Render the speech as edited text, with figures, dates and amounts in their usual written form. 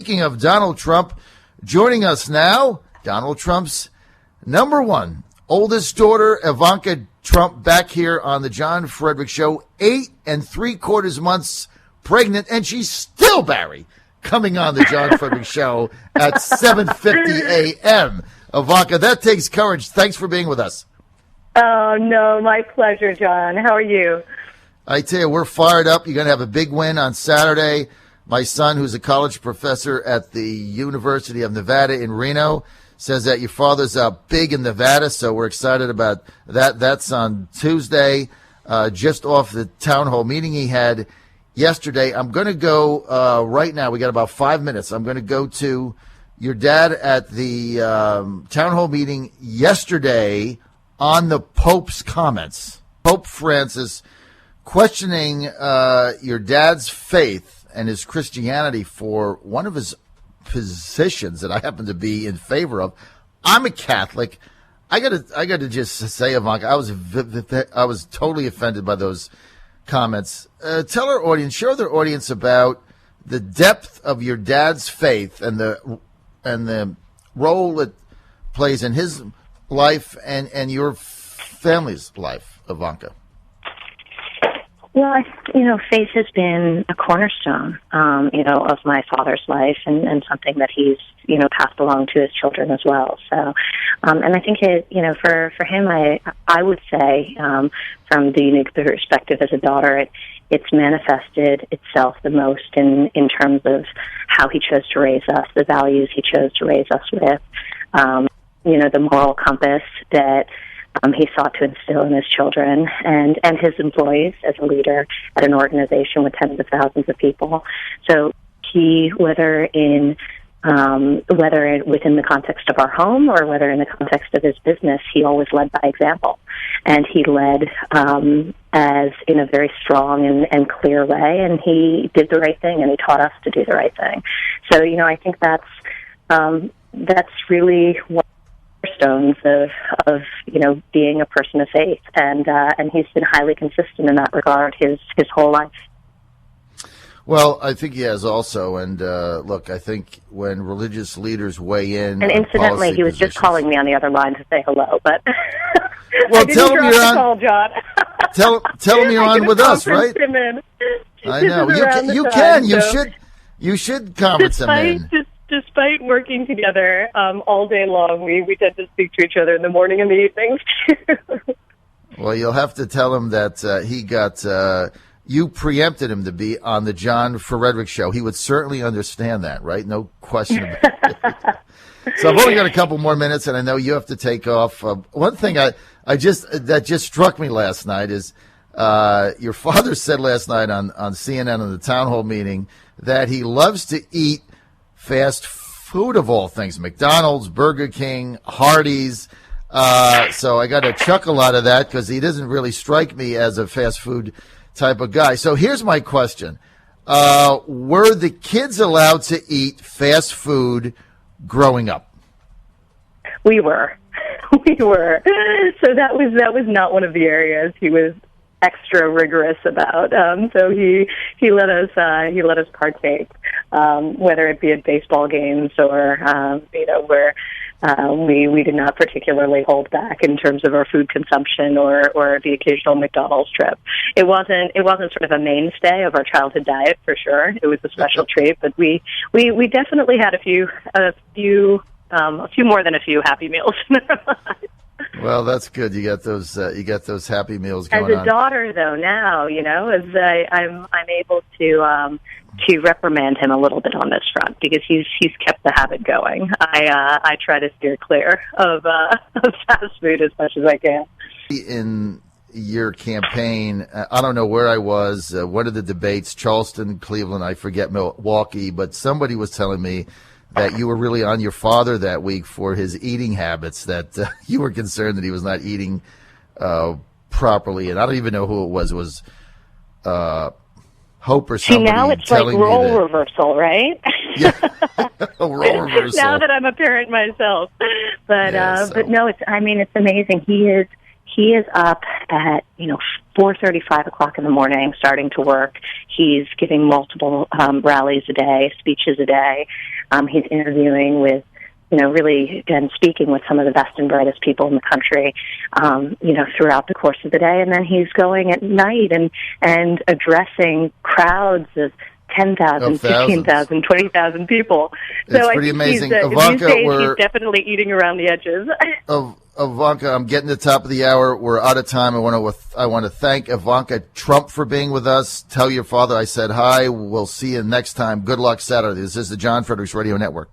Speaking of Donald Trump, joining us now, Donald Trump's number one oldest daughter, Ivanka Trump, back here on the John Fredericks Show, 8 3/4 months pregnant, and she's still, Barry, coming on the John Fredericks Show at 7:50 a.m. Ivanka, that takes courage. Thanks for being with us. Oh, no, my pleasure, John. How are you? I tell you, we're fired up. You're going to have a big win on Saturday. My son, who's a college professor at the University of Nevada in Reno, says that your father's big in Nevada, so we're excited about that. That's on Tuesday, just off the town hall meeting he had yesterday. I'm going to go right now. We got about 5 minutes. I'm going to go to your dad at the town hall meeting yesterday on the Pope's comments. Pope Francis questioning your dad's faith and his Christianity for one of his positions that I happen to be in favor of. I'm a Catholic. I gotta just say, Ivanka, I was totally offended by those comments. Tell our audience, show their audience about the depth of your dad's faith and the role it plays in his life and your family's life, Ivanka. Well, faith has been a cornerstone, of my father's life and something that he's, passed along to his children as well. So, and I think for him, I would say, from the unique perspective as a daughter, it's manifested itself the most in terms of how he chose to raise us, the values he chose to raise us with, the moral compass that he sought to instill in his children and his employees as a leader at an organization with tens of thousands of people. So he, whether within the context of our home or whether in the context of his business, he always led by example. And he led as in a very strong and clear way, and he did the right thing, and he taught us to do the right thing. So, I think that's really what stones of being a person of faith, and he's been highly consistent in that regard his whole life. Well, I think he has also, and look, I think when religious leaders weigh in, and incidentally, he was just calling me on the other line to say hello, but well, tell him you're on. Call, John. tell him you're on with us, right? I know you should conference him in. Despite working together all day long, we tend to speak to each other in the morning and the evenings, too. Well, you'll have to tell him that he got, you preempted him to be on the John Fredericks Show. He would certainly understand that, right? No question about it. So I've only got a couple more minutes, and I know you have to take off. One thing that just struck me last night is your father said last night on CNN on the town hall meeting that he loves to eat fast food of all things, McDonald's, Burger King, Hardee's. So I got to chuckle out of that because he doesn't really strike me as a fast food type of guy. So here's my question. Were the kids allowed to eat fast food growing up? We were. So that was not one of the areas he was extra rigorous about. So he let us partake, whether it be at baseball games or where we did not particularly hold back in terms of our food consumption or the occasional McDonald's trip. It wasn't sort of a mainstay of our childhood diet for sure. It was a special treat, but we definitely had a few more than a few Happy Meals in our lives. Well, that's good. You got those Happy Meals going on. As a daughter, though, now as I'm able to reprimand him a little bit on this front because he's kept the habit going. I try to steer clear of fast food as much as I can. In your campaign, I don't know where I was. One of the debates, Charleston, Cleveland, I forget Milwaukee, but somebody was telling me that you were really on your father that week for his eating habits, that you were concerned that he was not eating properly. And I don't even know who it was. It was Hope or somebody. See, now it's like role reversal, right? Yeah, role reversal. Now that I'm a parent myself. But no, it's amazing. He is up at 4:30, 5 o'clock in the morning, starting to work. He's giving multiple rallies a day, speeches a day. He's interviewing with, really, again, speaking with some of the best and brightest people in the country, throughout the course of the day. And then he's going at night and addressing crowds of 10,000, 15,000, 20,000 people. It's pretty amazing. Ivanka, he's definitely eating around the edges. Ivanka, I'm getting to the top of the hour. We're out of time. I want to thank Ivanka Trump for being with us. Tell your father I said hi. We'll see you next time. Good luck Saturday. This is the John Fredericks Radio Network.